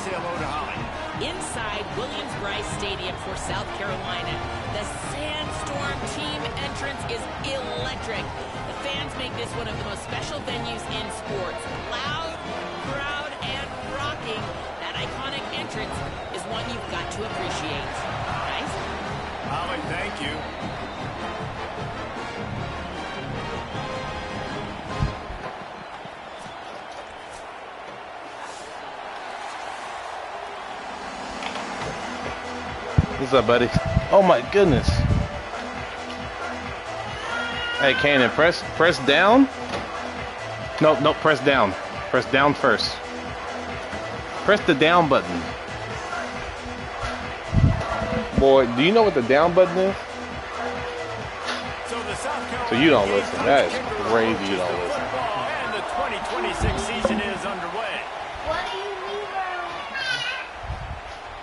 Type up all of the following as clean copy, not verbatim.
say hello to Holly. Inside Williams-Brice Stadium for South Carolina, the Sandstorm team entrance is electric. The fans make this one of the most special venues in sports. Loud, proud, and rocking. That iconic entrance is one you've got to appreciate. Guys? Holly, thank you. What's up, buddy? Oh my goodness. Hey, Kanan, press down. No, press down. Press down first. Press the down button. Boy, do you know what the down button is? So you don't listen. That is crazy you don't listen. And the 2026 season is underway.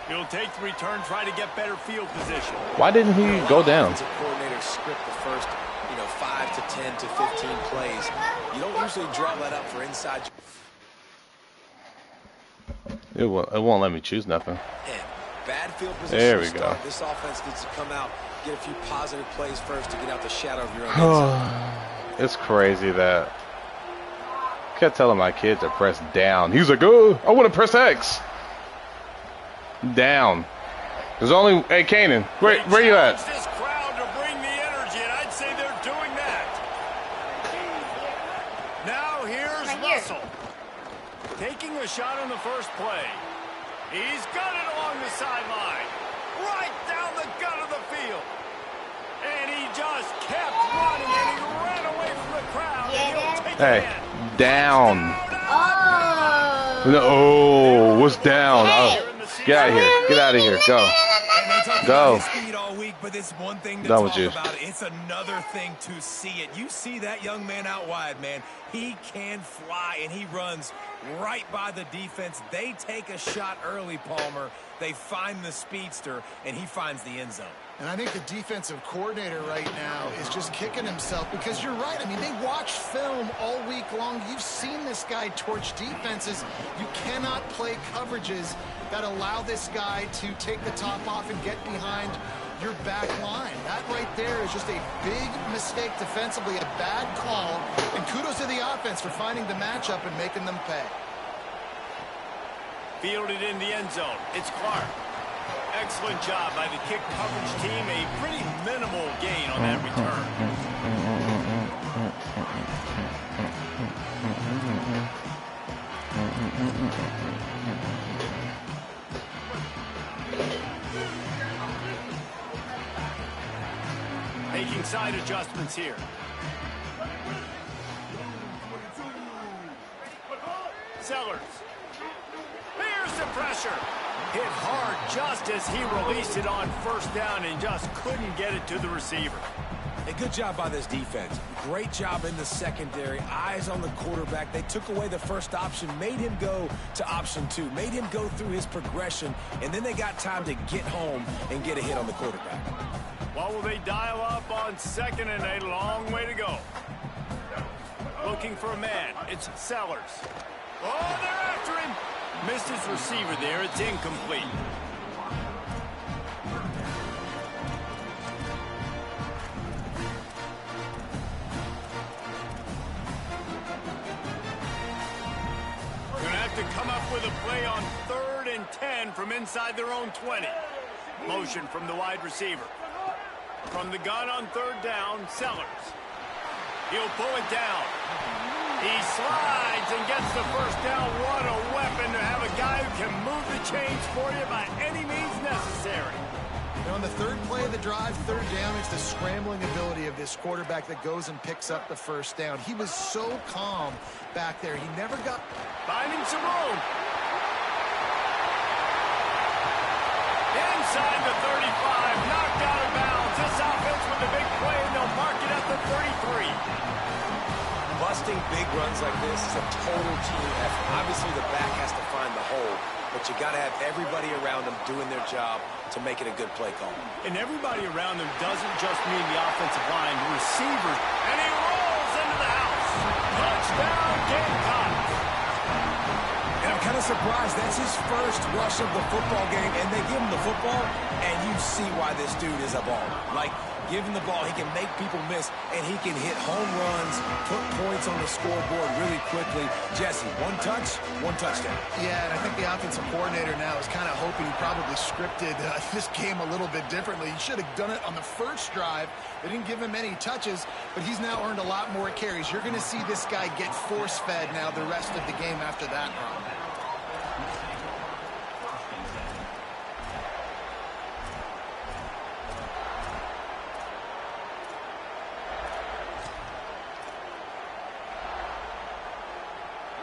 He'll take the return, try to get better field position. Why didn't he go down? The coordinator script the first, 5 to 10 to 15 plays. You don't usually draw that up for inside. It won't let me choose nothing. And bad field position. There we go. This offense needs to come out, get a few positive plays first to get out the shadow of your own end zone. It's crazy that I kept telling my kid to press down. He was like, "Oh, I want to press X." Down. There's only Kanan. Where you at? This crowd to bring the energy, and I'd say they're doing that. Now here's Russell, taking a shot on the first play. He's got it along the sideline, right down the gut of the field, and he just kept running, and he ran away from the crowd. Hey, down. Oh, what's down? Oh. Get out of here. Get out of here. Go. Go. But it's one thing to Done talk with you. about it. It's another thing to see it. You see that young man out wide, man. He can fly, and he runs right by the defense. They take a shot early, Palmer. They find the speedster, and he finds the end zone. And I think the defensive coordinator right now is just kicking himself because you're right. I mean, they watch film all week long. You've seen this guy torch defenses. You cannot play coverages that allow this guy to take the top off and get behind your back line. That right there is just a big mistake defensively, a bad call. And kudos to the offense for finding the matchup and making them pay. Fielded in the end zone. It's Clark. Excellent job by the kick coverage team. A pretty minimal gain on that return. Making side adjustments here. Sellers. Here's the pressure. Hit hard just as he released it on first down and just couldn't get it to the receiver. A good job by this defense. Great job in the secondary. Eyes on the quarterback. They took away the first option, made him go to option 2, made him go through his progression, and then they got time to get home and get a hit on the quarterback. What will they dial up on second and a long way to go? Looking for a man. It's Sellers. Oh, they're after him. Missed his receiver there. It's incomplete. Gonna have to come up with a play on 3rd and 10 from inside their own 20. Motion from the wide receiver. From the gun on 3rd down, Sellers. He'll pull it down. He slides and gets the first down. What a weapon to have a guy who can move the chains for you by any means necessary. On the 3rd play of the drive, 3rd down, it's the scrambling ability of this quarterback that goes and picks up the first down. He was so calm back there. He never got... Finding some room. Inside the 35, knocked out of bounds. This offense with a big play, and they'll mark it at the 33. Busting big runs like this is a total team effort. Obviously, the back has to find the hole, but you got to have everybody around them doing their job to make it a good play call. And everybody around them doesn't just mean the offensive line, the receivers. And he rolls into the house. Touchdown, Gamecock. And I'm kind kind of surprised. That's his first rush of the football game, and they give him the football, and you see why this dude is a baller. Like, give him the ball, he can make people miss, and he can hit home runs, put points on the scoreboard really quickly. Jesse, one touch, one touchdown. Yeah, and I think the offensive coordinator now is kind of hoping he probably scripted this game a little bit differently. He should have done it on the first drive. They didn't give him any touches, but he's now earned a lot more carries. You're going to see this guy get force-fed now the rest of the game after that run.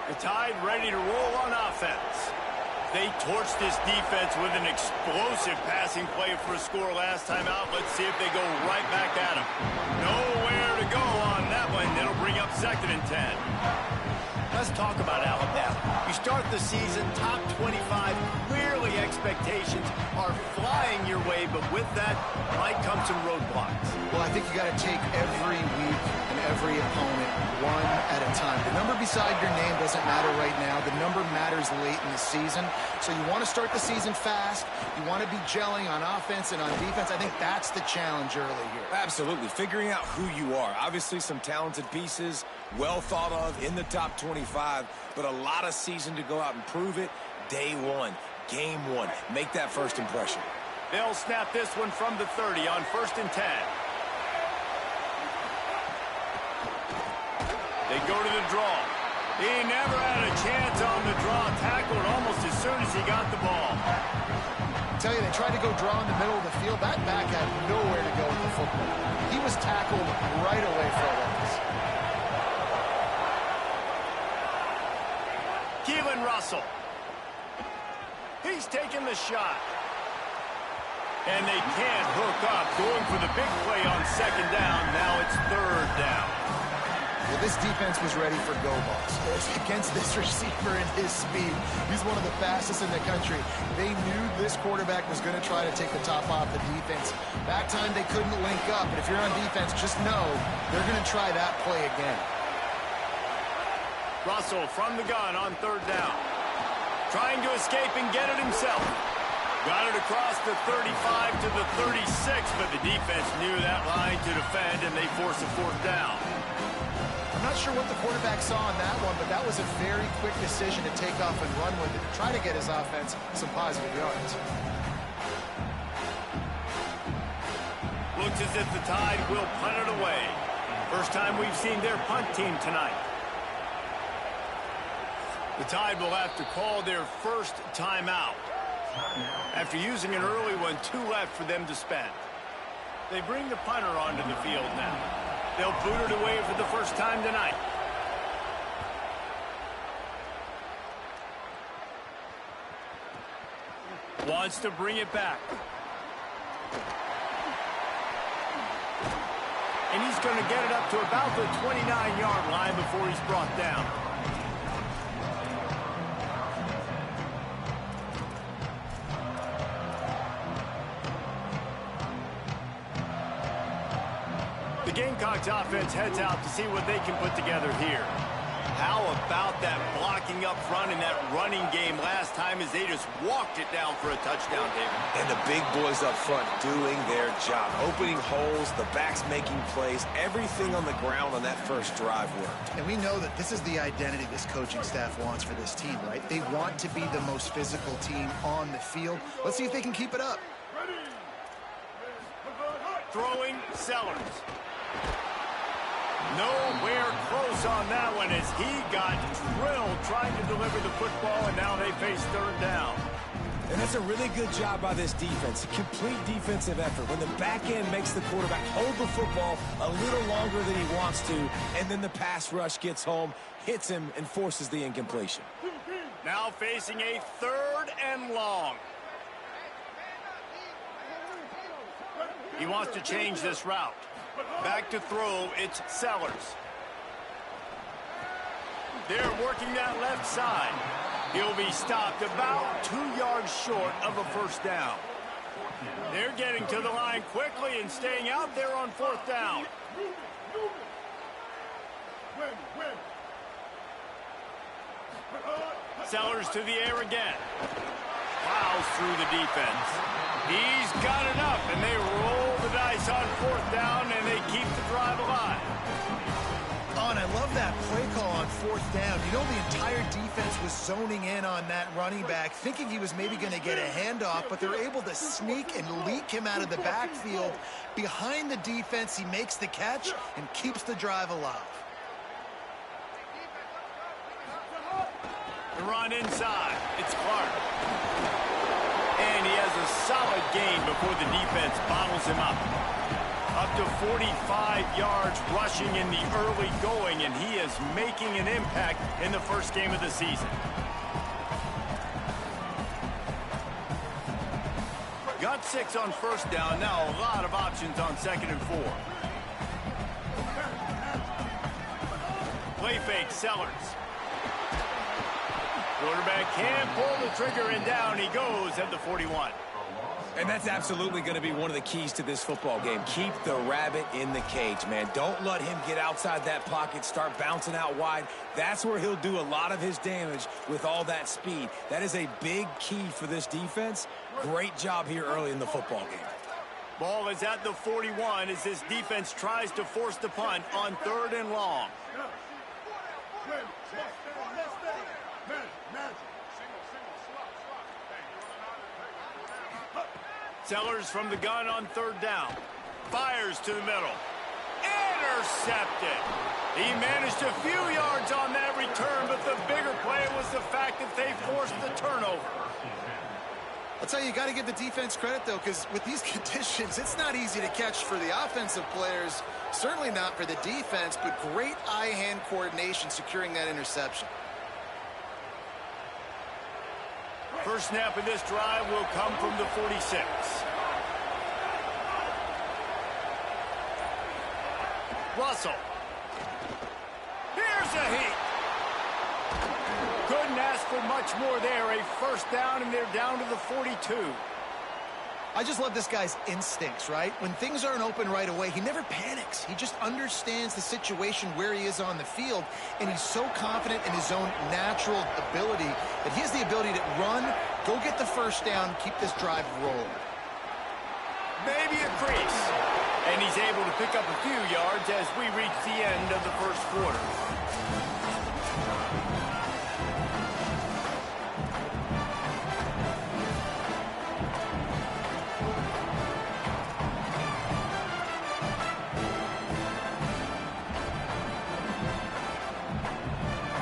The Tide ready to roll on offense. They torched this defense with an explosive passing play for a score last time out. Let's see if they go right back at him. Nowhere to go on that one. It'll bring up 2nd and 10. Let's talk about Alabama. You start the season top 25. Clearly expectations are flying your way, but with that might come some roadblocks. Well, I think you got to take every week and every opponent one at a time. The number beside your name doesn't matter right now. The number matters late in the season. So you want to start the season fast. You want to be gelling on offense and on defense. I think that's the challenge early here. Absolutely. Figuring out who you are. Obviously some talented pieces, well thought of in the top 25, but a lot of season to go out and prove it. Day one, game one. Make that first impression. They'll snap this one from the 30 on 1st and 10. They go to the draw. He never had a chance on the draw. Tackled almost as soon as he got the ball. I tell you, they tried to go draw in the middle of the field. That back had nowhere to go with the football. He was tackled right away for a loss. Keelan Russell. He's taking the shot. And they can't hook up. Going for the big play on 2nd down. Now it's 3rd down. Well, this defense was ready for go balls. Against this receiver and his speed, he's one of the fastest in the country. They knew this quarterback was going to try to take the top off the defense. That time they couldn't link up, but if you're on defense, just know they're going to try that play again. Russell from the gun on 3rd down. Trying to escape and get it himself. Got it across the 35 to the 36, but the defense knew that line to defend, and they force a 4th down. I'm not sure what the quarterback saw on that one, but that was a very quick decision to take off and run with it, to try to get his offense some positive yards. Looks as if the Tide will punt it away. First time we've seen their punt team tonight. The Tide will have to call their first timeout. After using an early one, 2 left for them to spend. They bring the punter onto the field now. They'll boot it away for the first time tonight. Wants to bring it back. And he's going to get it up to about the 29-yard line before he's brought down. The Gamecocks offense heads out to see what they can put together here. How about that blocking up front in that running game last time as they just walked it down for a touchdown, David? And the big boys up front doing their job. Opening holes, the backs making plays. Everything on the ground on that first drive worked. And we know that this is the identity this coaching staff wants for this team, right? They want to be the most physical team on the field. Let's see if they can keep it up. Throwing Sellers. Nowhere close on that one as he got drilled trying to deliver the football, and now they face 3rd down. And that's a really good job by this defense. Complete defensive effort. When the back end makes the quarterback hold the football a little longer than he wants to, and then the pass rush gets home, hits him, and forces the incompletion. Now facing a 3rd and long. He wants to change this route. Back to throw, it's Sellers. They're working that left side. He'll be stopped about 2 yards short of a 1st down. They're getting to the line quickly and staying out there on 4th down. Sellers to the air again. Plows through the defense. He's got enough, and they roll the dice on 4th down, and they keep the drive alive. Oh, and I love that play call on 4th down. You know, the entire defense was zoning in on that running back, thinking he was maybe going to get a handoff, but they're able to sneak and leak him out of the backfield. Behind the defense, he makes the catch and keeps the drive alive. The run inside. It's Clark. And he has a solid gain before the defense bottles him up. Up to 45 yards rushing in the early going, and he is making an impact in the first game of the season. Got 6 on 1st down. Now a lot of options on 2nd and 4. Play fake, Sellers. Quarterback can pull the trigger, and down he goes at the 41. And that's absolutely going to be one of the keys to this football game. Keep the rabbit in the cage, man. Don't let him get outside that pocket, start bouncing out wide. That's where he'll do a lot of his damage with all that speed. That is a big key for this defense. Great job here early in the football game. Ball is at the 41 as this defense tries to force the punt on 3rd and long. Sellers from the gun on 3rd down. Fires to the middle. Intercepted. He managed a few yards on that return, but the bigger play was the fact that they forced the turnover. I'll tell you, you got to give the defense credit, though, because with these conditions, it's not easy to catch for the offensive players. Certainly not for the defense, but great eye-hand coordination securing that interception. First snap of this drive will come from the 46. Russell. Here's a heat. Couldn't ask for much more there. A 1st down, and they're down to the 42. I just love this guy's instincts, right? When things aren't open right away, he never panics. He just understands the situation where he is on the field, and he's so confident in his own natural ability that he has the ability to run, go get the 1st down, keep this drive rolling. Maybe a crease. And he's able to pick up a few yards as we reach the end of the 1st quarter.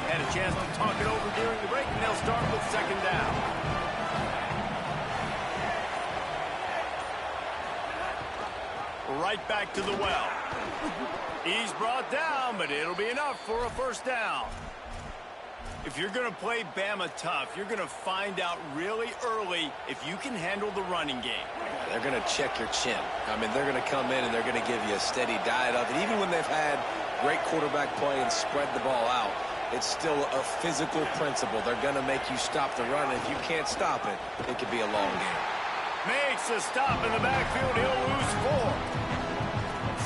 Had a chance to talk it over during the break, and they'll start with 2nd down. Right back to the well. He's brought down, but it'll be enough for a 1st down. If you're going to play Bama tough, you're going to find out really early if you can handle the running game. They're going to check your chin. I mean, they're going to come in and they're going to give you a steady diet of it. Even when they've had great quarterback play and spread the ball out, it's still a physical principle. They're going to make you stop the run. If you can't stop it, it could be a long game. Makes a stop in the backfield. He'll lose 4.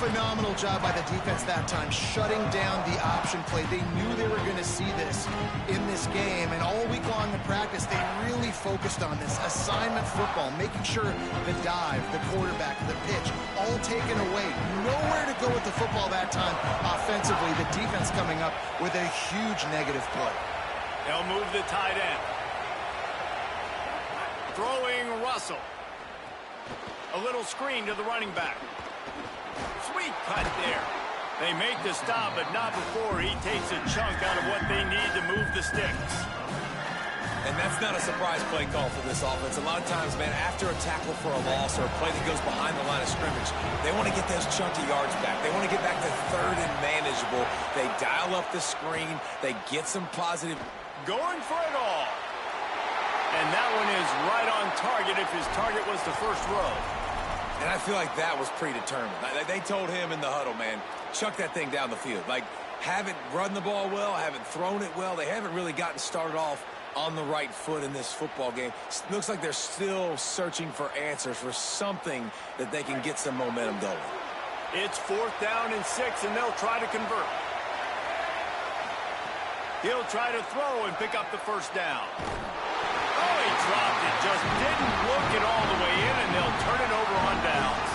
Phenomenal job by the defense that time, shutting down the option play. They knew they were going to see this in this game, and all week long in practice, they really focused on this assignment football, making sure the dive, the quarterback, the pitch, all taken away. Nowhere to go with the football that time offensively. The defense coming up with a huge negative play. They'll move the tight end. Throwing Russell. A little screen to the running back. Sweet cut there. They make the stop, but not before he takes a chunk out of what they need to move the sticks. And that's not a surprise play call for this offense. A lot of times, man, after a tackle for a loss or a play that goes behind the line of scrimmage, they want to get those chunky yards back. They want to get back to 3rd and manageable. They dial up the screen. They get some positive. Going for it all. And that one is right on target if his target was the 1st row. And I feel like that was predetermined. They told him in the huddle, man, chuck that thing down the field. Like, haven't run the ball well, haven't thrown it well. They haven't really gotten started off on the right foot in this football game. Looks like they're still searching for answers, for something that they can get some momentum going. It's 4th down and 6, and they'll try to convert. He'll try to throw and pick up the first down. Oh, he dropped it. Just didn't look it all the way in, and they'll turn it over on downs.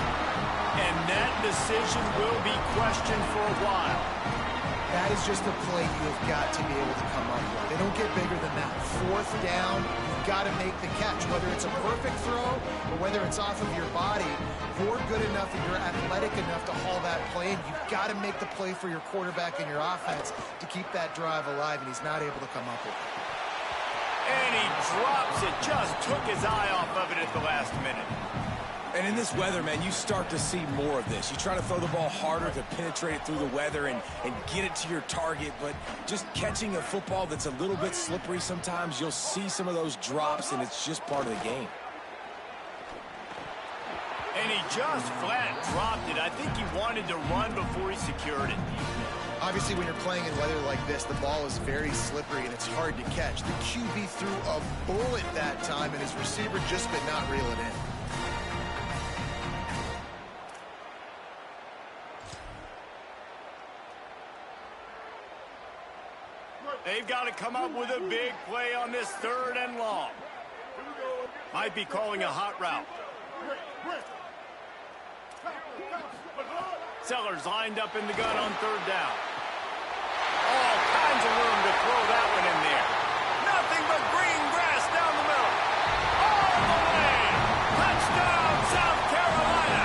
And that decision will be questioned for a while. That is just a play you've got to be able to come up with. They don't get bigger than that. Fourth down, you've got to make the catch. Whether it's a perfect throw or whether it's off of your body, you're good enough and you're athletic enough to haul that play in. You've got to make the play for your quarterback and your offense to keep that drive alive, and he's not able to come up with it. And he drops it. Just took his eye off of it at the last minute. And in this weather, man, you start to see more of this. You try to throw the ball harder to penetrate it through the weather and get it to your target, but just catching a football that's a little bit slippery sometimes, you'll see some of those drops, and it's just part of the game. And he just flat dropped it. I think he wanted to run before he secured it. Obviously, when you're playing in weather like this, the ball is very slippery and it's hard to catch. The QB threw a bullet that time, and his receiver just could not reel it in. They've got to come up with a big play on this 3rd and long. Might be calling a hot route. Sellers lined up in the gun on 3rd down. All kinds of room to throw that one in there. Nothing but green grass down the middle. All the way. Touchdown, South Carolina.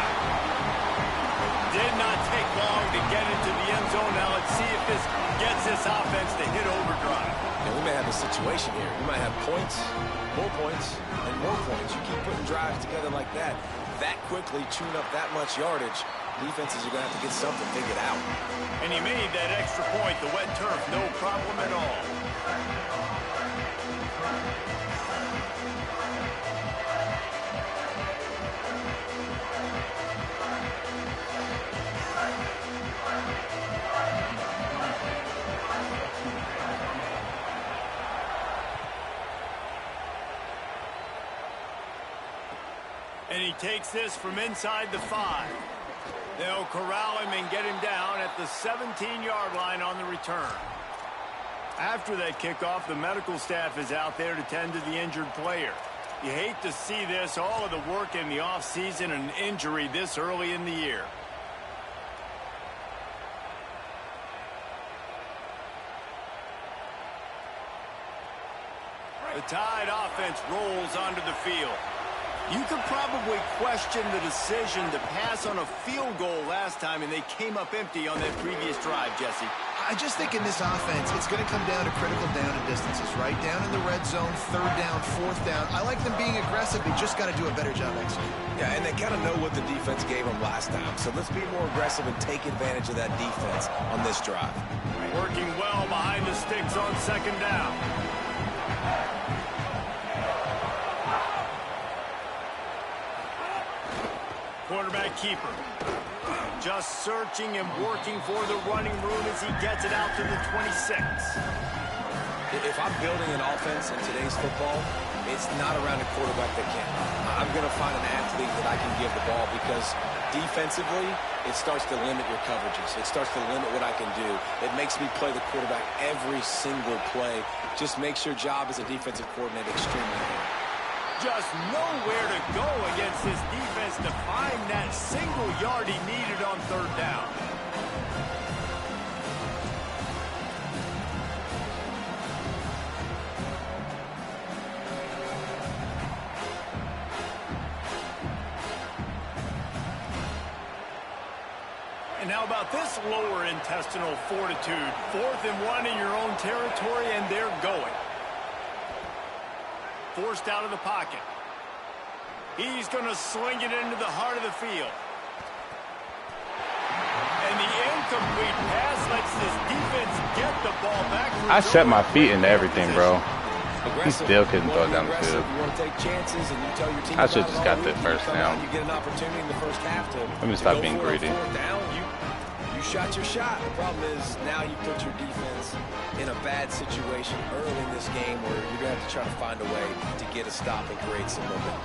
Did not take long to get into the end zone. Now let's see if this gets this offense to hit overdrive. And we may have a situation here. We might have points, more points, and more points. You keep putting drives together like that quickly, tune up that much yardage, defenses are going to have to get something figured out. And he made that extra point, the wet turf, no problem at all. And he takes this from inside the 5. They'll corral him and get him down at the 17-yard line on the return. After that kickoff, the medical staff is out there to tend to the injured player. You hate to see this, all of the work in the offseason and injury this early in the year. The Tide offense rolls onto the field. You could probably question the decision to pass on a field goal last time, and they came up empty on that previous drive, Jesse. I just think in this offense, it's going to come down to critical down and distances, right? Down in the red zone, 3rd down, 4th down. I like them being aggressive. They just got to do a better job executing. Yeah, and they kind of know what the defense gave them last time. So let's be more aggressive and take advantage of that defense on this drive. Working well behind the sticks on 2nd down. Quarterback keeper. Just searching and working for the running room as he gets it out to the 26. If I'm building an offense in today's football, it's not around a quarterback that can. I'm going to find an athlete that I can give the ball, because defensively, it starts to limit your coverages. It starts to limit what I can do. It makes me play the quarterback every single play. Just makes your job as a defensive coordinator extremely hard. Just nowhere to go against this defense to find that single yard he needed on 3rd down. And how about this lower intestinal fortitude? 4th and 1 in your own territory, and they're going. Forced out of the pocket. He's going to sling it into the heart of the field. And the incomplete pass lets this defense get the ball back. I set my feet into everything, bro. He still couldn't throw it down the field. You want to take chances, and you tell your team I should just got that first down. You get an opportunity in the first half to Let me stop being greedy. Down. You shot your shot. The problem is now you put your defense in a bad situation early in this game where you're going to have to try to find a way to get a stop and create some momentum.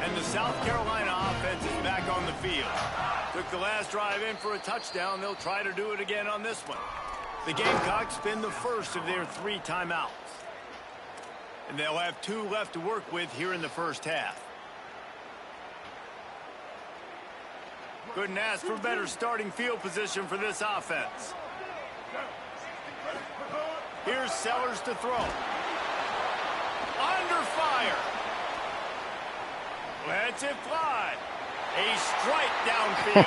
And the South Carolina offense is back on the field. Took the last drive in for a touchdown. They'll try to do it again on this one. The Gamecocks spend the first of their 3 timeouts. And they'll have 2 left to work with here in the first half. Couldn't ask for better starting field position for this offense. Here's Sellers to throw. Under fire. Lets it fly. A strike downfield.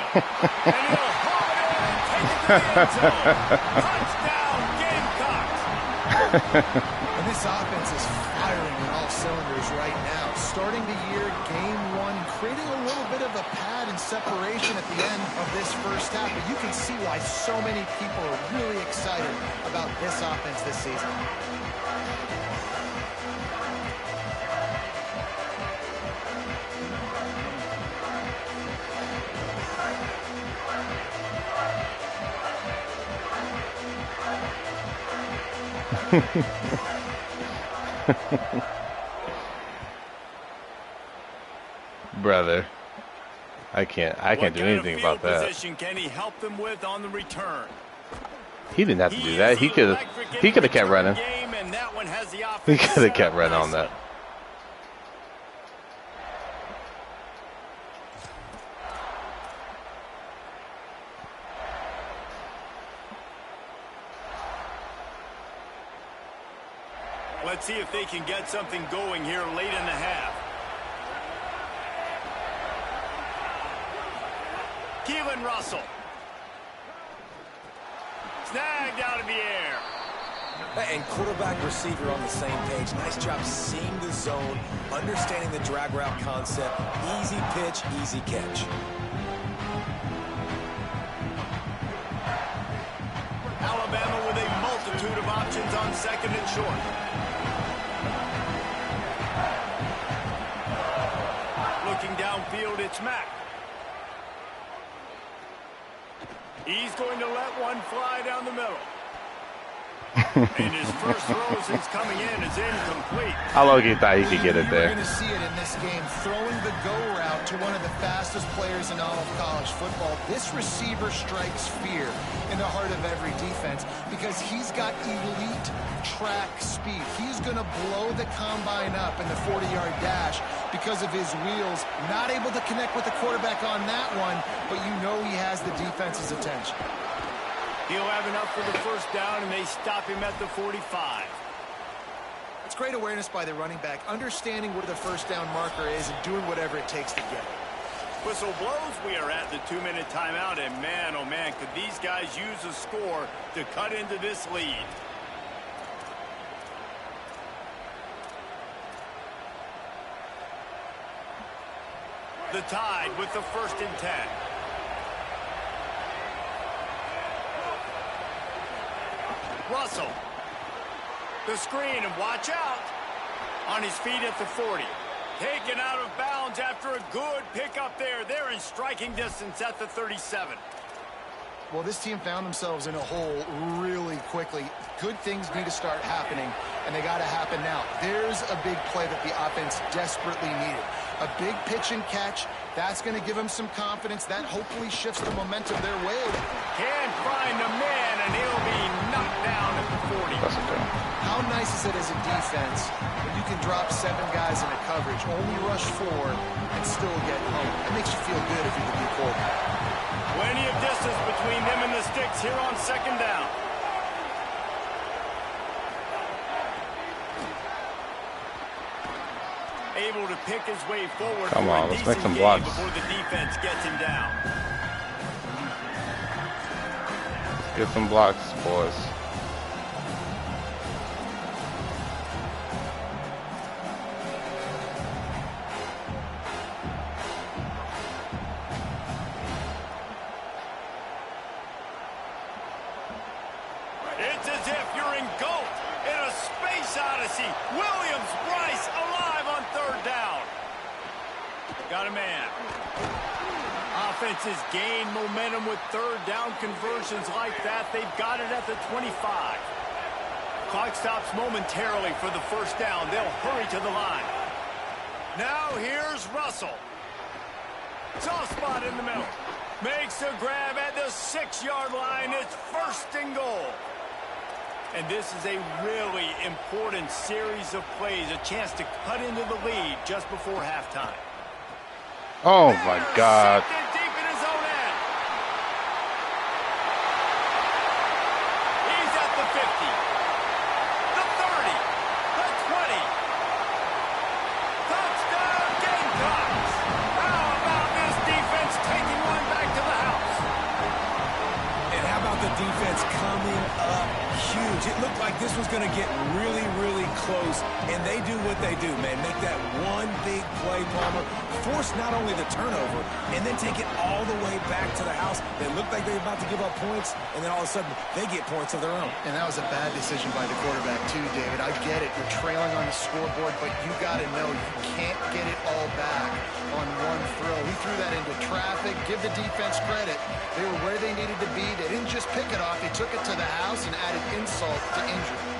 And he'll haul it in and take it to the end zone. Touchdown, Gamecocks. And this offense is firing on all cylinders right now. Starting the year, game 1, creating a little bit of a pad and separation at the end of this first half. But you can see why so many people are really excited about this offense this season. Brother, I can't do anything about that. Position can he help them with on the return? He didn't have to do that. He could have kept running. He could have kept running on that. Let's see if they can get something going here late in the half. Keelan Russell. Snagged out of the air. And quarterback receiver on the same page. Nice job seeing the zone, understanding the drag route concept. Easy pitch, easy catch. Alabama with a multitude of options on second and short. Looking downfield, it's Mack. He's going to let one fly down the middle. And his first throw since coming in is incomplete. How long he thought he could get it there? You're going to see it in this game, throwing the go route to one of the fastest players in all of college football. This receiver strikes fear in the heart of every defense because he's got elite track speed. He's going to blow the combine up in the 40-yard dash because of his wheels. Not able to connect with the quarterback on that one, but you know he has the defense's attention. He'll have enough for the first down, and they stop him at the 45. It's great awareness by the running back, understanding where the first down marker is and doing whatever it takes to get it. Whistle blows. We are at the 2-minute timeout, and man, oh man, could these guys use a score to cut into this lead. The Tide with the 1st and 10. Russell. The screen, and watch out. On his feet at the 40. Taken out of bounds after a good pickup there. They're in striking distance at the 37. Well, this team found themselves in a hole really quickly. Good things need to start happening, and they got to happen now. There's a big play that the offense desperately needed. A big pitch and catch. That's going to give them some confidence. That hopefully shifts the momentum their way. Can't find a man, and he'll be knocked down at the 40. That's okay. How nice is it as a defense when you can drop 7 guys in a coverage, only rush 4, and still get home? It makes you feel good if you're the new quarterback. Plenty of distance between them and the sticks here on 2nd down. Able to pick his way forward. Come on, let's make some blocks before the defense gets him down. Get some blocks, boys. It's as if you're engulfed in a space odyssey. Williams-Brice alive on 3rd down. Got a man. Offenses gain momentum with 3rd down conversions like that. They've got it at the 25. Clock stops momentarily for the first down. They'll hurry to the line. Now here's Russell. Soft spot in the middle. Makes a grab at the 6-yard line. It's 1st and goal. And this is a really important series of plays, a chance to cut into the lead just before halftime. Oh my God. Deep in his own end. He's at the 50, the 30, the 20. Touchdown Gamecocks. How about this defense taking one back to the house? And how about the defense coming up huge? It looked like this was going to get really, really close, and they do what they do, man. Make that one big play, Palmer. Force not only the turnover, and then take it all the way back to the house. They looked like they were about to give up points, and then all of a sudden, they get points of their own. And that was a bad decision by the quarterback, too, David. I get it. You're trailing on the scoreboard, but you got to know you can't get it all back on one throw. He threw that into traffic. Give the defense credit. They were where they needed to be. They didn't just pick it off. They took it to the house and added insult to injury.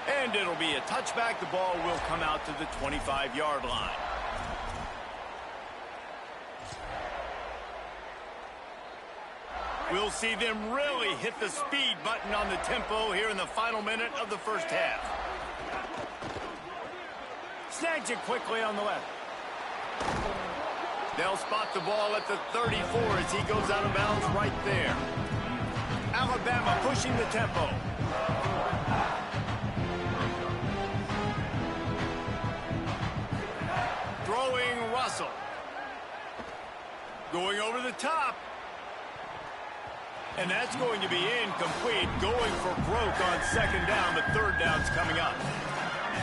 And it'll be a touchback. The ball will come out to the 25-yard line. We'll see them really hit the speed button on the tempo here in the final minute of the first half. Snags it quickly on the left. They'll spot the ball at the 34 as he goes out of bounds right there. Alabama pushing the tempo. Throwing Russell. Going over the top. And that's going to be incomplete. Going for broke on second down. The third down's coming up.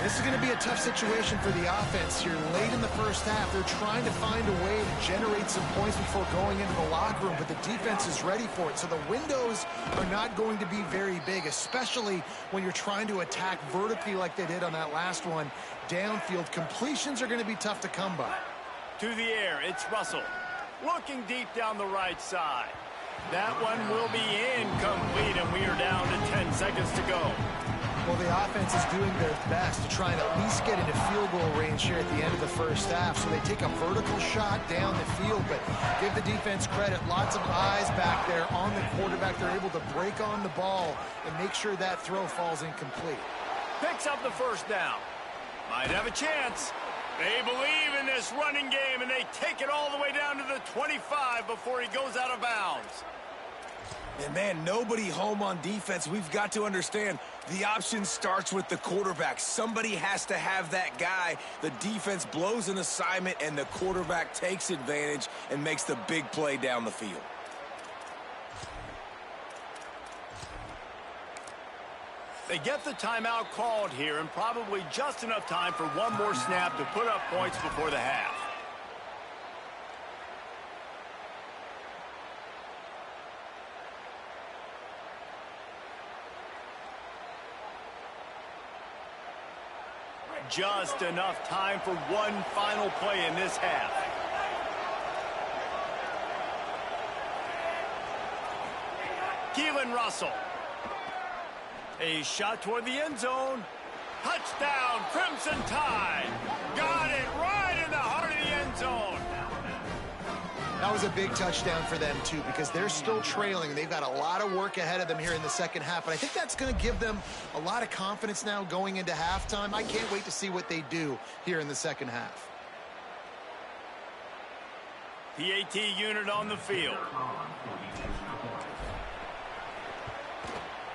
This is going to be a tough situation for the offense here. Late in the first half, they're trying to find a way to generate some points before going into the locker room, but the defense is ready for it. So the windows are not going to be very big, especially when you're trying to attack vertically like they did on that last one. Downfield completions are going to be tough to come by. To the air, it's Russell. Looking deep down the right side. That one will be incomplete, and we are down to 10 seconds to go. Well, the offense is doing their best to try and at least get into field goal range here at the end of the first half. So they take a vertical shot down the field, but give the defense credit. Lots of eyes back there on the quarterback. They're able to break on the ball and make sure that throw falls incomplete. Picks up the first down. Might have a chance. They believe in this running game, and they take it all the way down to the 25 before he goes out of bounds. And, man, nobody home on defense. We've got to understand the option starts with the quarterback. Somebody has to have that guy. The defense blows an assignment, and the quarterback takes advantage and makes the big play down the field. They get the timeout called here, and probably just enough time for one more snap to put up points before the half. Just enough time for one final play in this half. Keelan Russell. A shot toward the end zone. Touchdown, Crimson Tide. Got it right in the heart of the end zone. That was a big touchdown for them, too, because they're still trailing. They've got a lot of work ahead of them here in the second half, and I think that's going to give them a lot of confidence now going into halftime. I can't wait to see what they do here in the second half. PAT unit on the field.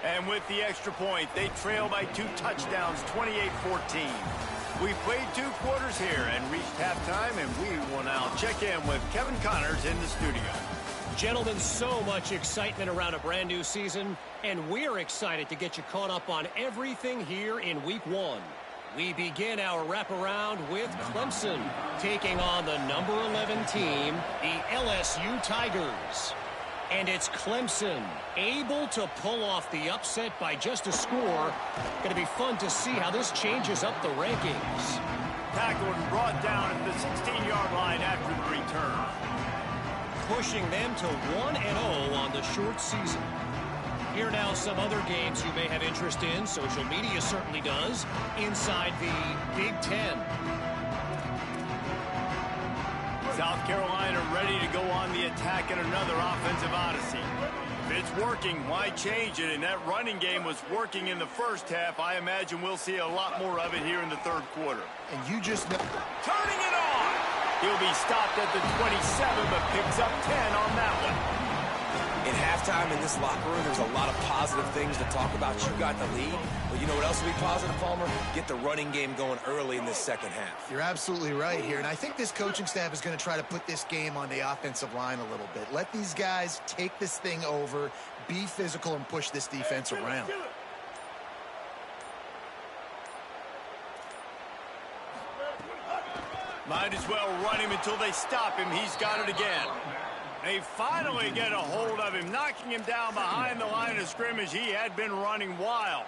And with the extra point, they trail by 2 touchdowns, 28-14. We played 2 quarters here and reached halftime, and we will now check in with Kevin Connors in the studio. Gentlemen, so much excitement around a brand new season, and we're excited to get you caught up on everything here in Week 1. We begin our wraparound with Clemson, taking on the number 11 team, the LSU Tigers. And it's Clemson able to pull off the upset by just a score. Going to be fun to see how this changes up the rankings. Tackled and brought down at the 16-yard line after the return. Pushing them to 1-0 on the short season. Here now some other games you may have interest in. Social media certainly does. Inside the Big Ten. South Carolina ready to go on the attack in another offensive odyssey. If it's working, why change it? And that running game was working in the first half. I imagine we'll see a lot more of it here in the third quarter. And you just know. Turning it on! He'll be stopped at the 27, but picks up 10 on that one. In halftime in this locker room, there's a lot of positive things to talk about. You got the lead. But you know what else will be positive, Palmer? Get the running game going early in this second half. You're absolutely right here. And I think this coaching staff is going to try to put this game on the offensive line a little bit. Let these guys take this thing over, be physical, and push this defense around. Might as well run him until they stop him. He's got it again. They finally get a hold of him, knocking him down behind the line of scrimmage. He had been running wild.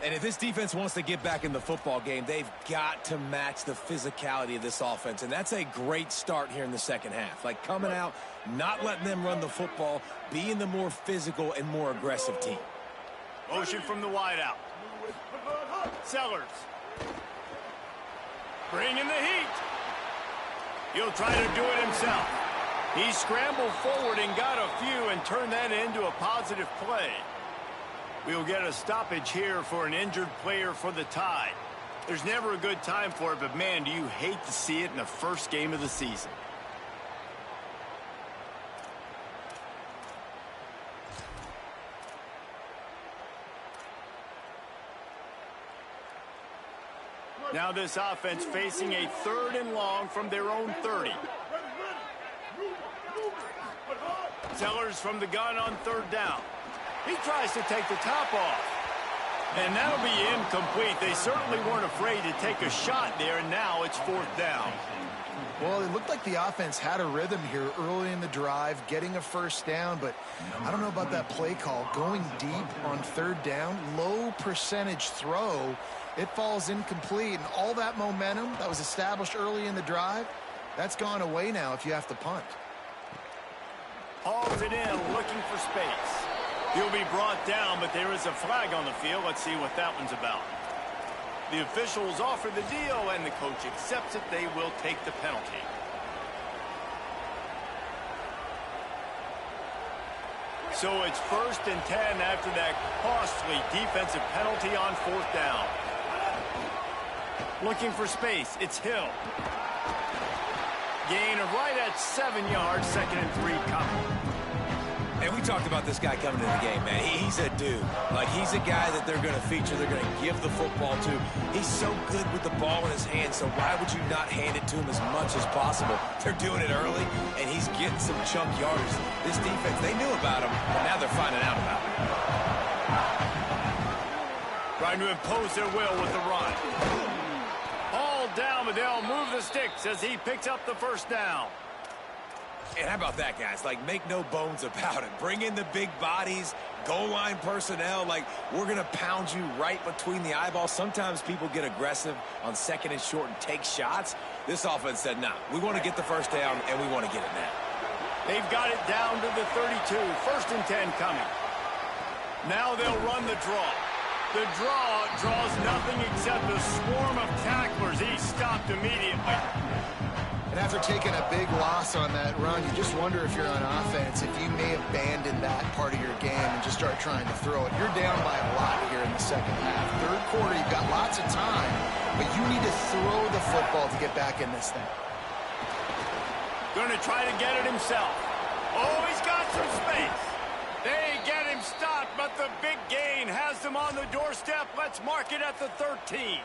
And if this defense wants to get back in the football game, they've got to match the physicality of this offense. And that's a great start here in the second half. Like coming out, not letting them run the football, being the more physical and more aggressive team. Motion from the wideout. Sellers. Bringing the heat. He'll try to do it himself. He scrambled forward and got a few and turned that into a positive play. We'll get a stoppage here for an injured player for the Tide. There's never a good time for it, but man, do you hate to see it in the first game of the season. Now this offense facing a 3rd and long from their own 30. Sellers from the gun on 3rd down. He tries to take the top off. And that'll be incomplete. They certainly weren't afraid to take a shot there, and now it's 4th down. Well, it looked like the offense had a rhythm here early in the drive, getting a first down, but I don't know about that play call. Going deep on 3rd down, low percentage throw, it falls incomplete, and all that momentum that was established early in the drive, that's gone away now if you have to punt. Hauls it in, looking for space. He'll be brought down, but there is a flag on the field. Let's see what that one's about. The officials offer the deal, and the coach accepts it. They will take the penalty. So it's 1st and 10 after that costly defensive penalty on 4th down. Looking for space. It's Hill. Gain of right at 7 yards, 2nd and 3 coming. And we talked about this guy coming into the game, man. He's a dude. Like, he's a guy that they're going to feature, they're going to give the football to. He's so good with the ball in his hands, so why would you not hand it to him as much as possible? They're doing it early, and he's getting some chunk yards. This defense, they knew about him, but now they're finding out about him. Trying to impose their will with the run. All down, but they'll move the sticks as he picks up the 1st down. And how about that, guys? Like, make no bones about it. Bring in the big bodies, goal line personnel. Like, we're going to pound you right between the eyeballs. Sometimes people get aggressive on 2nd and short and take shots. This offense said, nah, we want to get the 1st down, and we want to get it now. They've got it down to the 32. 1st and 10 coming. Now they'll run the draw. The draw draws nothing except a swarm of tacklers. He's stopped immediately. And after taking a big loss on that run, you just wonder if you're on offense, if you may abandon that part of your game and just start trying to throw it. You're down by a lot here in the second half. 3rd quarter, you've got lots of time, but you need to throw the football to get back in this thing. Going to try to get it himself. Oh, he's got some space. They get him stopped, but the big gain has them on the doorstep. Let's mark it at the 13.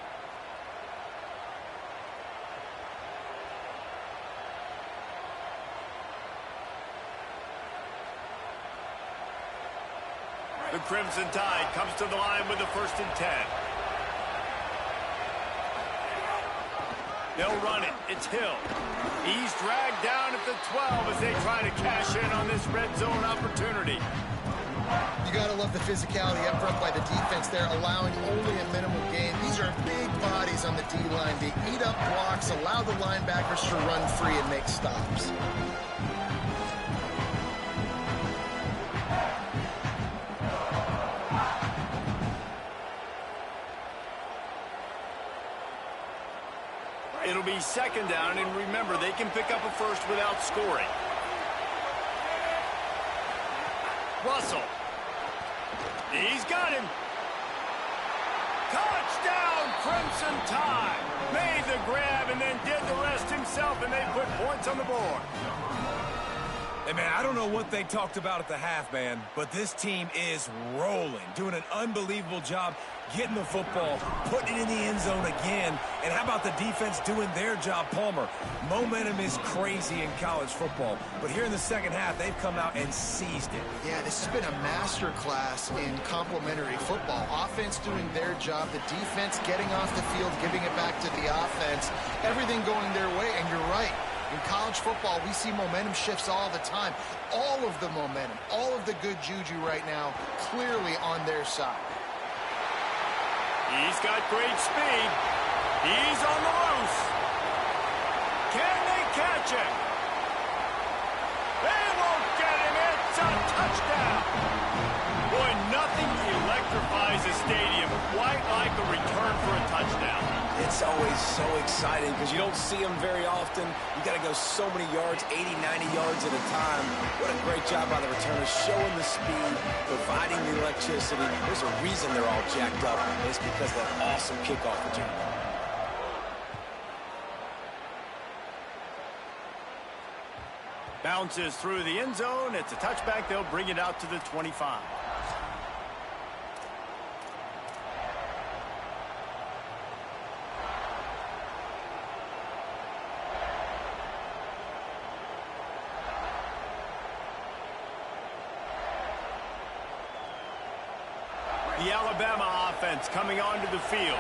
The Crimson Tide comes to the line with the 1st and 10. They'll run it. It's Hill. He's dragged down at the 12 as they try to cash in on this red zone opportunity. You got to love the physicality up front by the defense there, allowing only a minimal gain. These are big bodies on the D-line. They eat up blocks, allow the linebackers to run free and make stops. a second down, and remember, they can pick up a first without scoring. Russell. He's got him. Touchdown, Crimson Tide. Made the grab and then did the rest himself, and they put points on the board. Hey, man, I don't know what they talked about at the half, man, but this team is rolling, doing an unbelievable job getting the football, putting it in the end zone again. And how about the defense doing their job, Palmer? Momentum is crazy in college football, but here in the second half, they've come out and seized it. Yeah, this has been a master class in complementary football. Offense doing their job, the defense getting off the field, giving it back to the offense, everything going their way, and you're right. In college football, we see momentum shifts all the time. All of the momentum, all of the good juju right now, clearly on their side. He's got great speed. He's on the loose. Can they catch him? They won't get him. It's a touchdown. Boy, nothing electrifies a stadium quite like a return for a touchdown. It's always so exciting because you don't see them very often. You got to go so many yards, 80, 90 yards at a time. What a great job by the returners, showing the speed, providing the electricity. There's a reason they're all jacked up, and it's because of that awesome kickoff return. Bounces through the end zone. It's a touchback. They'll bring it out to the 25. The Alabama offense coming onto the field.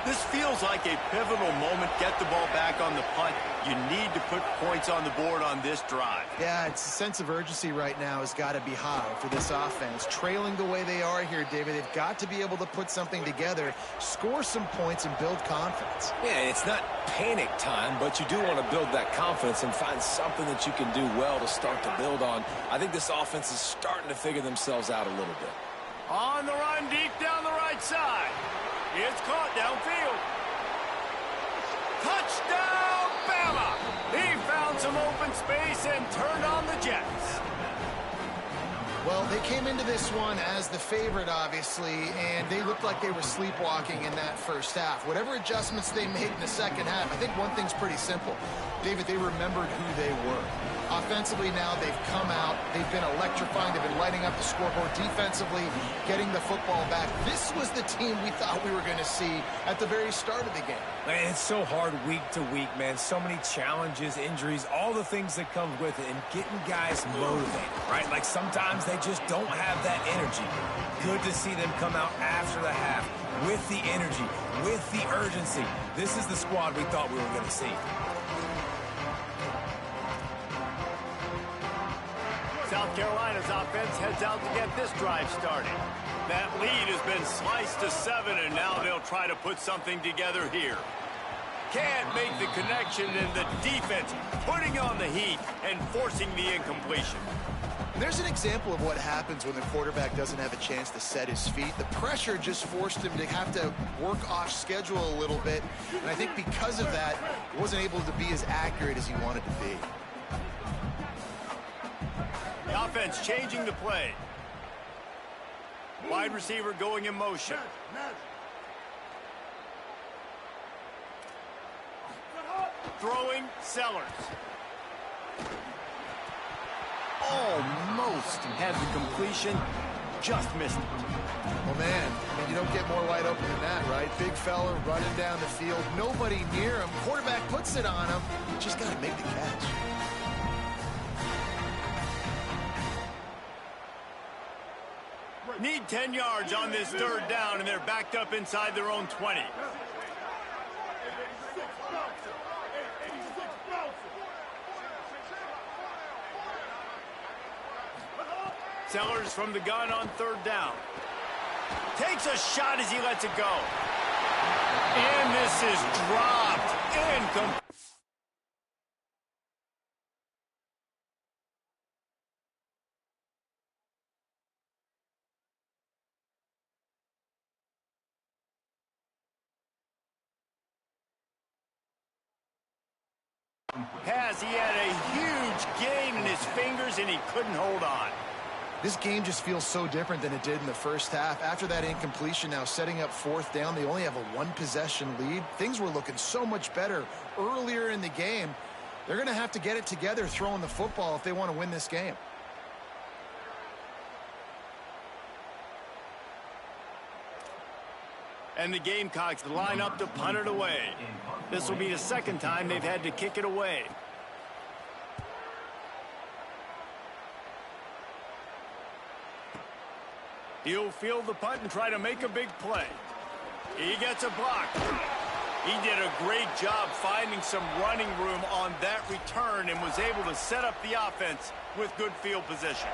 This feels like a pivotal moment. Get the ball back on the punt. You need to put points on the board on this drive. Yeah, it's a sense of urgency right now has got to be high for this offense. Trailing the way they are here, David, they've got to be able to put something together, score some points, and build confidence. Yeah, it's not panic time, but you do want to build that confidence and find something that you can do well to start to build on. I think this offense is starting to figure themselves out a little bit. On the run deep down the right side. It's caught downfield. Touchdown, Bama! He found some open space and turned on the Jets. Well, they came into this one as the favorite, obviously, and they looked like they were sleepwalking in that first half. Whatever adjustments they made in the second half, I think one thing's pretty simple. David, they remembered who they were. Offensively now, they've come out. They've been electrifying. They've been lighting up the scoreboard. Defensively, getting the football back. This was the team we thought we were going to see at the very start of the game. Man, it's so hard week to week, man. So many challenges, injuries, all the things that come with it, and getting guys motivated, right? Like sometimes they just don't have that energy. Good to see them come out after the half with the energy, with the urgency. This is the squad we thought we were going to see. South Carolina's offense heads out to get this drive started. That lead has been sliced to 7, and now they'll try to put something together here. Can't make the connection, and the defense putting on the heat and forcing the incompletion. There's an example of what happens when the quarterback doesn't have a chance to set his feet. The pressure just forced him to have to work off schedule a little bit, and I think because of that, he wasn't able to be as accurate as he wanted to be. The offense changing the play. Wide receiver going in motion. Throwing, Sellers. Almost had the completion, just missed it. Well, man, I mean, you don't get more wide open than that, right? Big fella running down the field, nobody near him. Quarterback puts it on him. Just got to make the catch. Need 10 yards on this third down, and they're backed up inside their own 20. Sellers from the gun on third down. Takes a shot as he lets it go. And this is dropped. Incomplete. He had a huge gain in his fingers, and he couldn't hold on. This game just feels so different than it did in the first half. After that incompletion, now setting up fourth down, they only have a one-possession lead. Things were looking so much better earlier in the game. They're going to have to get it together throwing the football if they want to win this game. And the Gamecocks line up to punt it away. This will be the second time they've had to kick it away. He'll field the punt and try to make a big play. He gets a block. He did a great job finding some running room on that return and was able to set up the offense with good field position.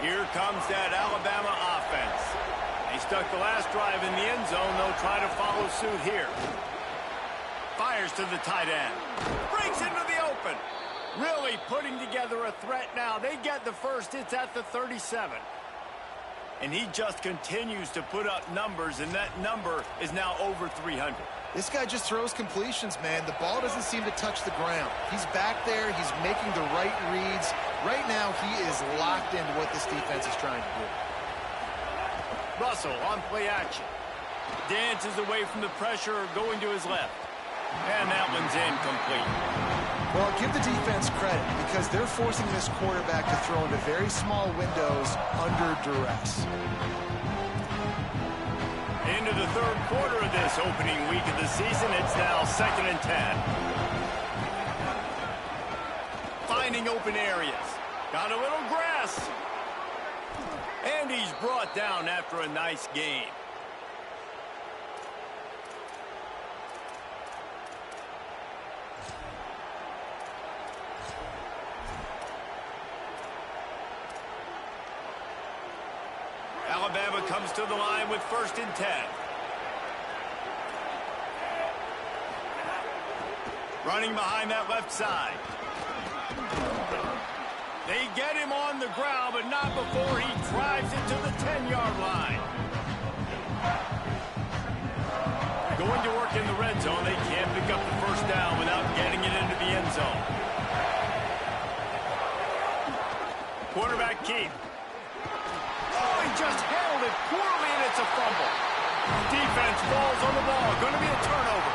Here comes that Alabama offense. They stuck the last drive in the end zone. They'll try to follow suit here. Fires to the tight end. Breaks into the open. Really putting together a threat now. They get the first. It's at the 37. And he just continues to put up numbers, and that number is now over 300. This guy just throws completions, man. The ball doesn't seem to touch the ground. He's back there. He's making the right reads. Right now, he is locked into what this defense is trying to do. Russell on play action. Dances away from the pressure, going to his left. And that one's incomplete. Well, give the defense credit because they're forcing this quarterback to throw into very small windows under duress. Into the third quarter of this opening week of the season, it's now 2nd and 10. Finding open areas. Got a little grass. And he's brought down after a nice gain. Alabama comes to the line with 1st and 10. Running behind that left side. They get him on the ground, but not before he drives it to the 10-yard line. Going to work in the red zone. They can't pick up the first down without getting it into the end zone. Quarterback keep. Oh, he just held it poorly, and it's a fumble. Defense falls on the ball. Going to be a turnover.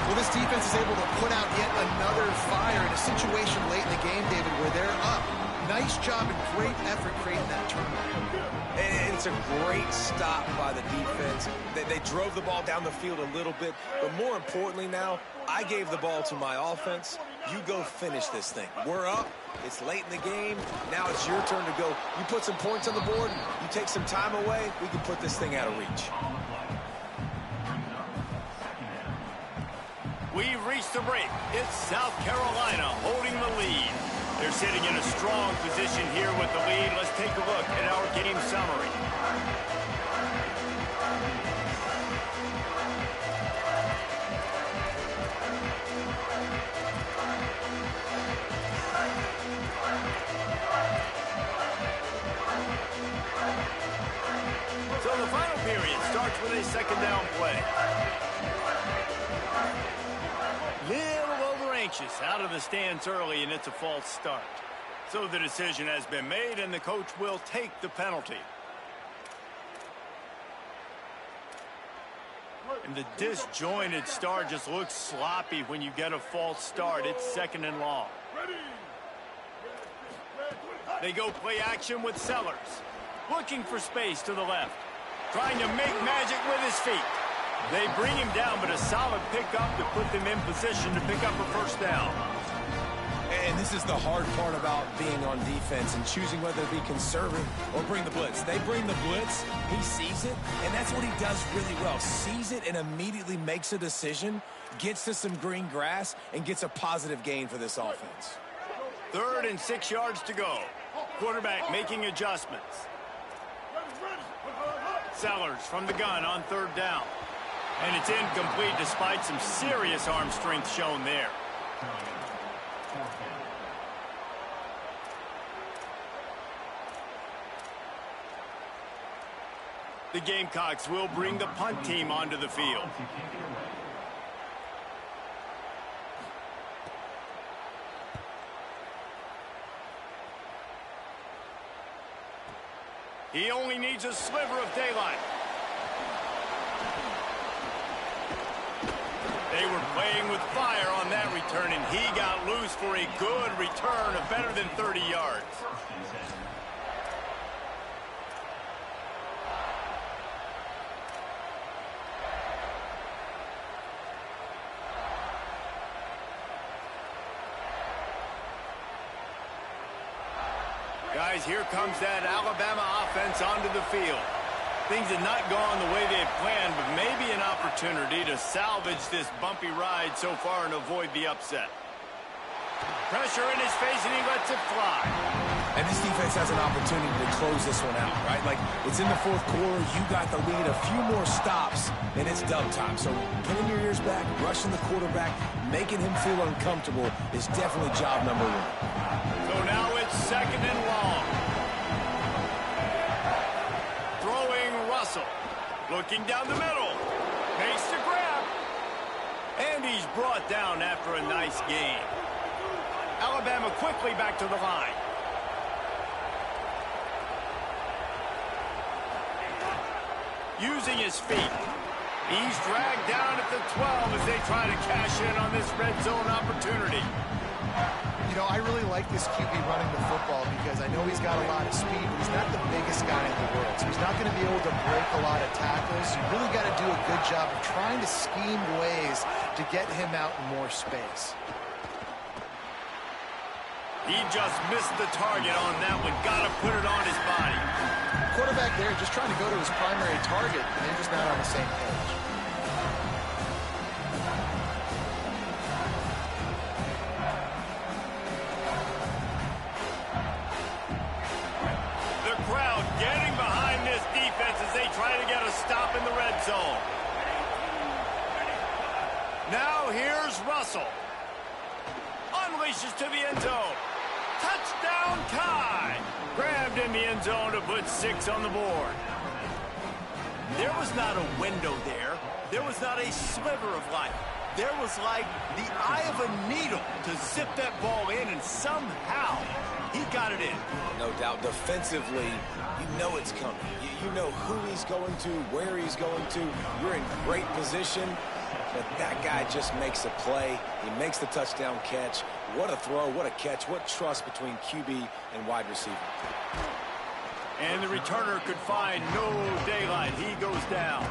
Well, this defense is able to put out yet another fire in a situation late in the game, David, where they're up. Nice job and great effort creating that turnover. And it's a great stop by the defense. They drove the ball down the field a little bit, but more importantly now, I gave the ball to my offense. You go finish this thing. We're up. It's late in the game. Now it's your turn to go. You put some points on the board. You take some time away. We can put this thing out of reach. We've reached the break. It's South Carolina holding the lead. They're sitting in a strong position here with the lead. Let's take a look at our game summary. So the final period starts with a 2nd down play. Little over anxious out of the stands early, and it's a false start. So the decision has been made, and the coach will take the penalty. And the disjointed start just looks sloppy when you get a false start. It's 2nd and long. They go play action with Sellers. Looking for space to the left. Trying to make magic with his feet. They bring him down, but a solid pickup to put them in position to pick up a first down. And this is the hard part about being on defense and choosing whether to be conservative or bring the blitz. They bring the blitz, he sees it, and that's what he does really well. Sees it and immediately makes a decision, gets to some green grass, and gets a positive gain for this offense. 3rd and 6 yards to go. Quarterback making adjustments. Sellers from the gun on 3rd down. And it's incomplete despite some serious arm strength shown there. The Gamecocks will bring the punt team onto the field. He only needs a sliver of daylight. They were playing with fire on that return, and he got loose for a good return of better than 30 yards. Guys, here comes that Alabama offense onto the field. Things had not gone the way they had planned, but maybe an opportunity to salvage this bumpy ride so far and avoid the upset. Pressure in his face, and he lets it fly. And this defense has an opportunity to close this one out, right? Like, it's in the fourth quarter. You got the lead. A few more stops, and it's dub time. So pinning your ears back, rushing the quarterback, making him feel uncomfortable is definitely job number one. So now it's second and long. Throwing Russell. Looking down the middle. Makes the grab. And he's brought down after a nice gain. Alabama quickly back to the line. Using his feet. He's dragged down at the 12 as they try to cash in on this red zone opportunity. You know, I really like this QB running the football because I know he's got a lot of speed, but he's not the biggest guy in the world. So he's not going to be able to break a lot of tackles. You really got to do a good job of trying to scheme ways to get him out in more space. He just missed the target on that one. Got to put it on his body. Quarterback there just trying to go to his primary target, and they're just not on the same page. The crowd getting behind this defense as they try to get a stop in the red zone. Now here's Russell. Unleashes to the end zone. Touchdown tie. Grabbed in the end zone to put 6 on the board. There was not a window there. There was not a sliver of light. There was like the eye of a needle to zip that ball in, and somehow he got it in. No doubt defensively, you know it's coming. You know who he's going to, where he's going to. You're in great position, but that guy just makes a play. He makes the touchdown catch. What a throw, what a catch, what trust between QB and wide receiver. And the returner could find no daylight. He goes down.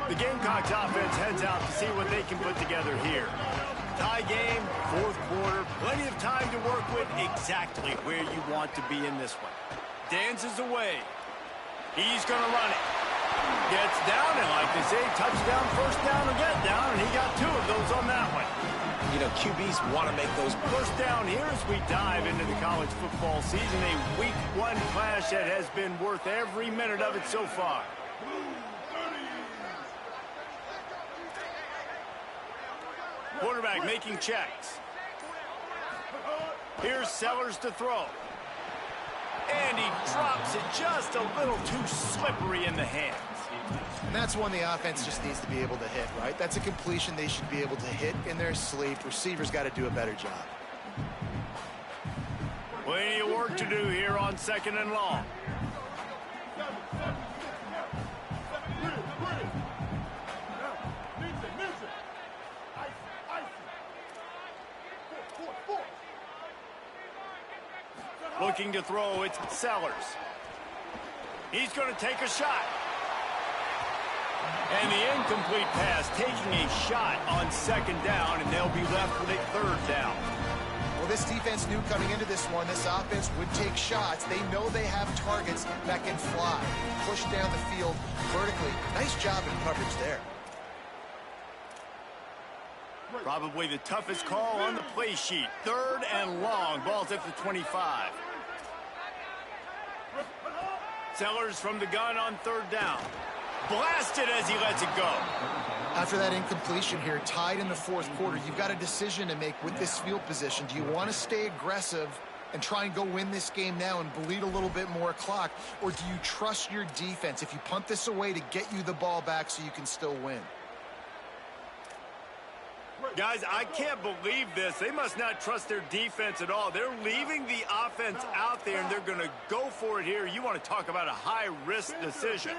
The Gamecocks offense heads out to see what they can put together here. Tie game, fourth quarter, plenty of time to work with, exactly where you want to be in this one. Dances away. He's going to run it. Gets down, and like they say, touchdown, first down, or get down, and he got 2 of those on that one. You know, QBs want to make those. First down here as we dive into the college football season, a week 1 clash that has been worth every minute of it so far. Quarterback making checks. Here's Sellers to throw. And he drops it just a little too slippery in the hands. And that's one the offense just needs to be able to hit, right? That's a completion they should be able to hit in their sleep. Receivers got to do a better job. Plenty of work to do here on second and long. Looking to throw, it's Sellers. He's going to take a shot. And the incomplete pass, taking a shot on second down, and they'll be left with a third down. Well, this defense knew coming into this one, this offense would take shots. They know they have targets that can fly, push down the field vertically. Nice job in coverage there. Probably the toughest call on the play sheet. Third and long. Ball's at the 25. Sellers from the gun on third down. blasted as he lets it go. After that incompletion here, tied in the fourth quarter, you've got a decision to make with this field position. Do you want to stay aggressive and try and go win this game now and bleed a little bit more clock, or do you trust your defense if you punt this away to get you the ball back so you can still win? Guys, I can't believe this. They must not trust their defense at all. They're leaving the offense out there, and they're going to go for it here. You want to talk about a high-risk decision.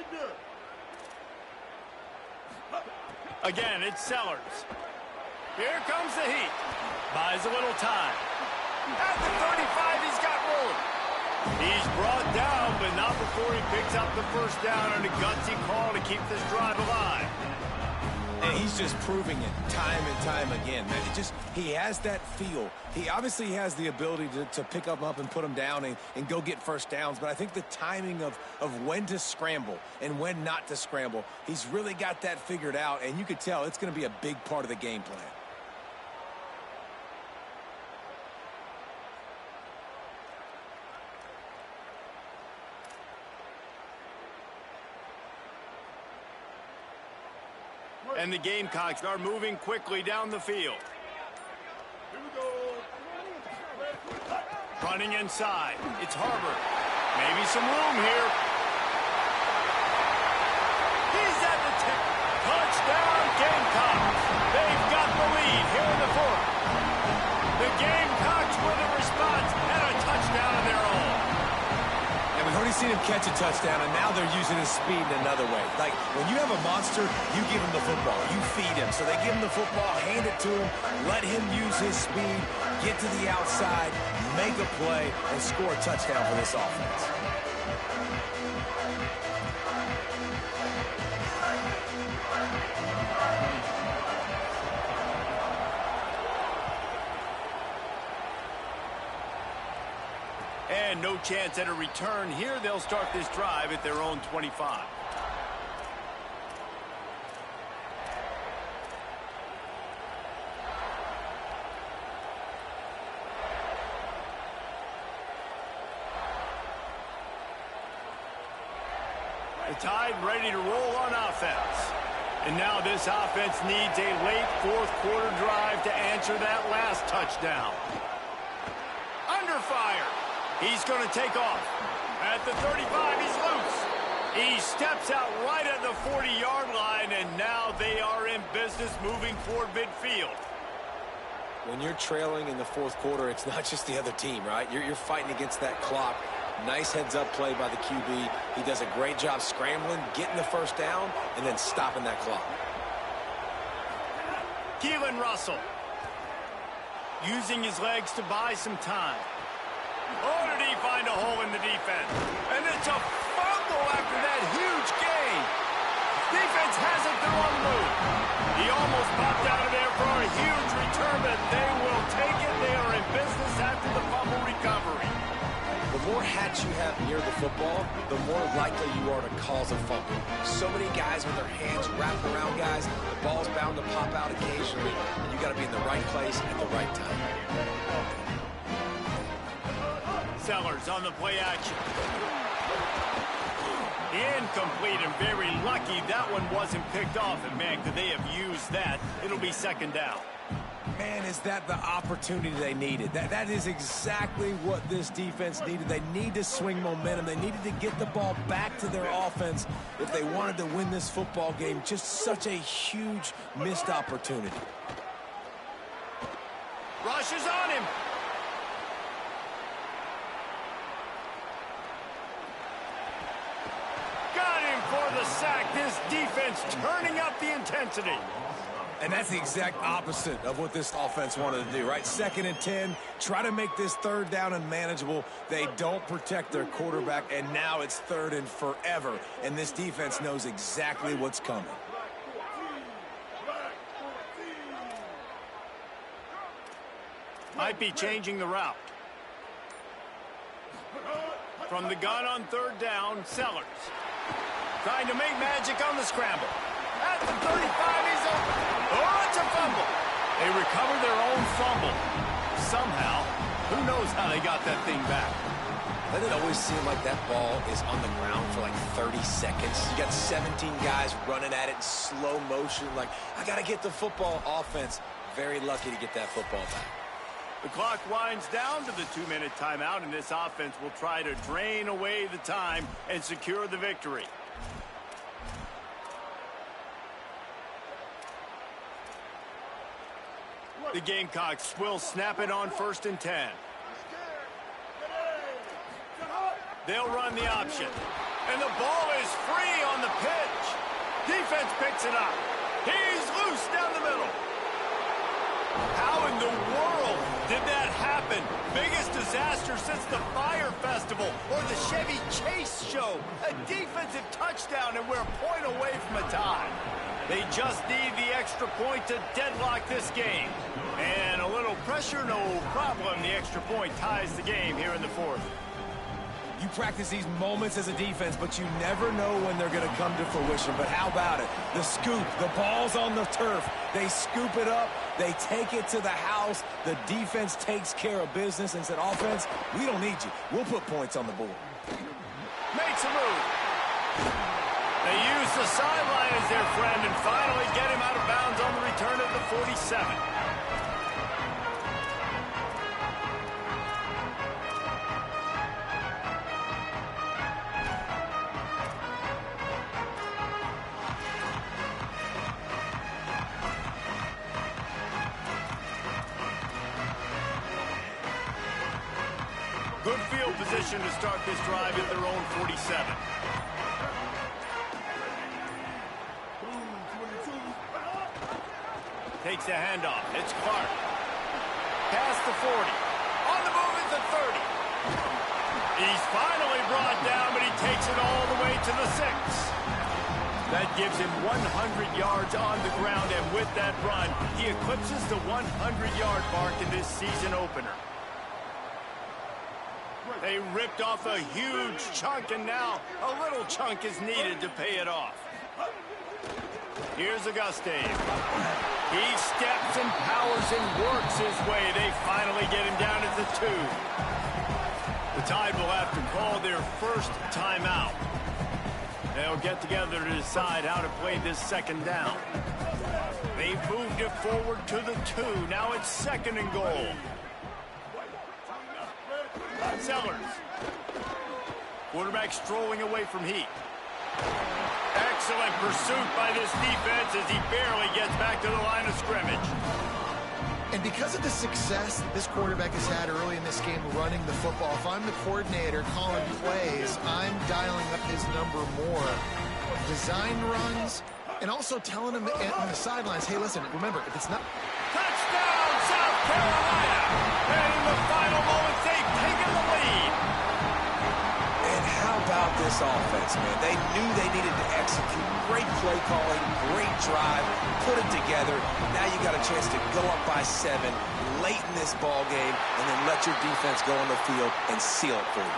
Again, it's Sellers. Here comes the heat. Buys a little time. At the 35, he's got rolling. He's brought down, but not before he picks up the first down on a gutsy call to keep this drive alive. And he's just proving it time and time again, man. He has that feel. He obviously has the ability to pick them up and put them down and go get first downs. But I think the timing of when to scramble and when not to scramble, he's really got that figured out. And you could tell it's going to be a big part of the game plan. And the Gamecocks are moving quickly down the field. Running inside. It's Harbor. Maybe some room here. He's at the 10. Touchdown, Gamecocks. They've got the lead here in the fourth. The Gamecocks with a response and a touchdown of their own. And we've already seen him catch a touchdown, and now they're using his speed in another way. Like, when you have a monster, you give him the football. You feed him. So they give him the football, hand it to him, let him use his speed, get to the outside, make a play, and score a touchdown for this offense. And no chance at a return here. They'll start this drive at their own 25. The Tide ready to roll on offense. And now this offense needs a late fourth quarter drive to answer that last touchdown. Under fire. He's going to take off. At the 35, he's loose. He steps out right at the 40-yard line, and now they are in business moving toward midfield. When you're trailing in the fourth quarter, it's not just the other team, right? You're fighting against that clock. Nice heads-up play by the QB. He does a great job scrambling, getting the first down, and then stopping that clock. Keelan Russell using his legs to buy some time. Oh, did he find a hole in the defense? And it's a fumble after that huge gain. Defense has it, they're on the move. He almost popped out of there for a huge return, but they will take it. They are in business after the fumble recovery. The more hats you have near the football, the more likely you are to cause a fumble. So many guys with their hands wrapped around guys, the ball's bound to pop out occasionally, and you got to be in the right place at the right time. Sellers on the play action. Incomplete, and very lucky that one wasn't picked off. And, man, could they have used that? It'll be second down. Man, is that the opportunity they needed? That is exactly what this defense needed. They need to swing momentum. They needed to get the ball back to their offense if they wanted to win this football game. Just such a huge missed opportunity. Rushes on him. For the sack, this defense turning up the intensity. And that's the exact opposite of what this offense wanted to do, right? 2nd and 10, try to make this third down and manageable. They don't protect their quarterback, and now it's 3rd and forever, and this defense knows exactly what's coming. Might be changing the route. From the gun on 3rd down, Sellers. Trying to make magic on the scramble. At the 35, he's open. Oh, it's a fumble. They recover their own fumble. Somehow, who knows how they got that thing back. Doesn't it always seem like that ball is on the ground for like 30 seconds? You got 17 guys running at it in slow motion. Like, I got to get the football. Offense, very lucky to get that football back. The clock winds down to the 2-minute timeout, and this offense will try to drain away the time and secure the victory. The Gamecocks will snap it on 1st and 10. They'll run the option. And the ball is free on the pitch. Defense picks it up. He's loose down the middle. How in the world did that happen? Biggest disaster since the Fire Festival or the Chevy Chase show. A defensive touchdown, and we're a point away from a tie. They just need the extra point to deadlock this game. And a little pressure, no problem. The extra point ties the game here in the 4th. You practice these moments as a defense, but you never know when they're going to come to fruition. But how about it? The scoop, the ball's on the turf. They scoop it up. They take it to the house. The defense takes care of business and said, offense, we don't need you. We'll put points on the board. Makes a move. They use the sideline as their friend and finally get him out of bounds on the return of the 47. Good field position to start this drive at their own 47. Takes a handoff. It's Clark. Past the 40. On the move at the 30. He's finally brought down, but he takes it all the way to the 6. That gives him 100 yards on the ground, and with that run, he eclipses the 100-yard mark in this season opener. They ripped off a huge chunk, and now a little chunk is needed to pay it off. Here's Auguste. He steps and powers and works his way. They finally get him down at the 2. The Tide will have to call their first timeout. They'll get together to decide how to play this 2nd down. They've moved it forward to the 2. Now it's 2nd and goal. Sellers. Quarterback strolling away from Heat. Excellent pursuit by this defense as he barely gets back to the line of scrimmage. And because of the success this quarterback has had early in this game running the football, if I'm the coordinator calling plays, I'm dialing up his number more. Design runs, and also telling him on the sidelines, hey, listen, remember, if it's not... Touchdown, South Carolina! And in the final moments, they've taken the lead. And how about this offense, man? They knew they needed to execute. Great play calling, great drive, put it together. Now you got a chance to go up by 7 late in this ball game and then let your defense go on the field and seal it for you.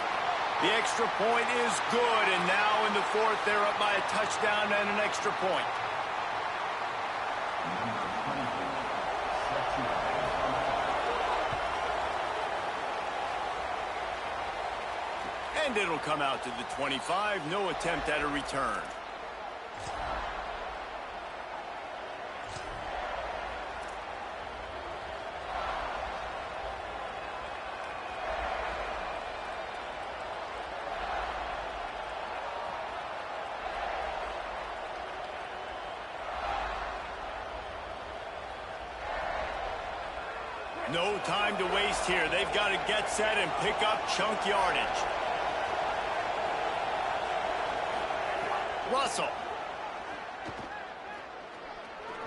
The extra point is good, and now in the 4th, they're up by a touchdown and an extra point. And it'll come out to the 25. No attempt at a return. No time to waste here. They've got to get set and pick up chunk yardage. Russell.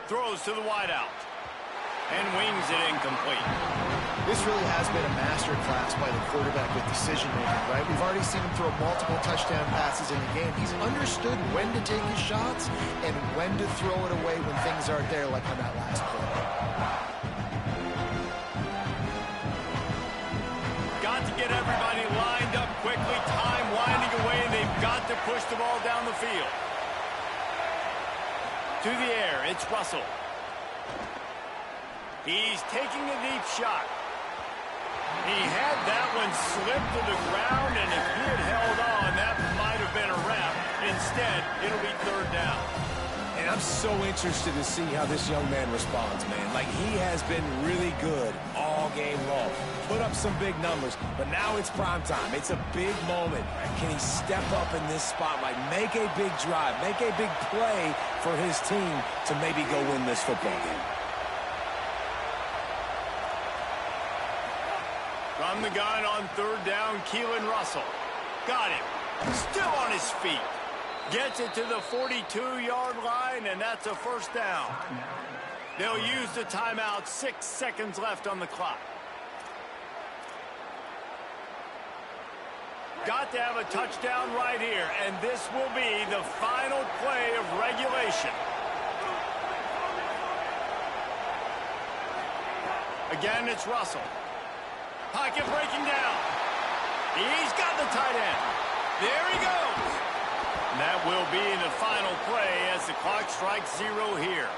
Throws to the wideout. And wings it incomplete. This really has been a masterclass by the quarterback with decision-making, right? We've already seen him throw multiple touchdown passes in the game. He's understood when to take his shots and when to throw it away when things aren't there, like on that last play. Got to get everybody lined up quickly. Time winding away, and they've got to push the ball down the field. To the air, it's Russell. He's taking a deep shot. He had that one slip to the ground, and if he had held on, that might have been a wrap. Instead, it'll be third down. And I'm so interested to see how this young man responds, man. Like, he has been really good all game long. Put up some big numbers, but now it's prime time. It's a big moment. Can he step up in this spotlight, make a big drive, make a big play for his team to maybe go win this football game? From the gun on third down, Keelan Russell. Got him. Still on his feet. Gets it to the 42-yard line, and that's a first down. They'll use the timeout. 6 seconds left on the clock. Got to have a touchdown right here, and this will be the final play of regulation. Again, it's Russell. Pocket breaking down. He's got the tight end. There he goes. And that will be the final play as the clock strikes 0 here.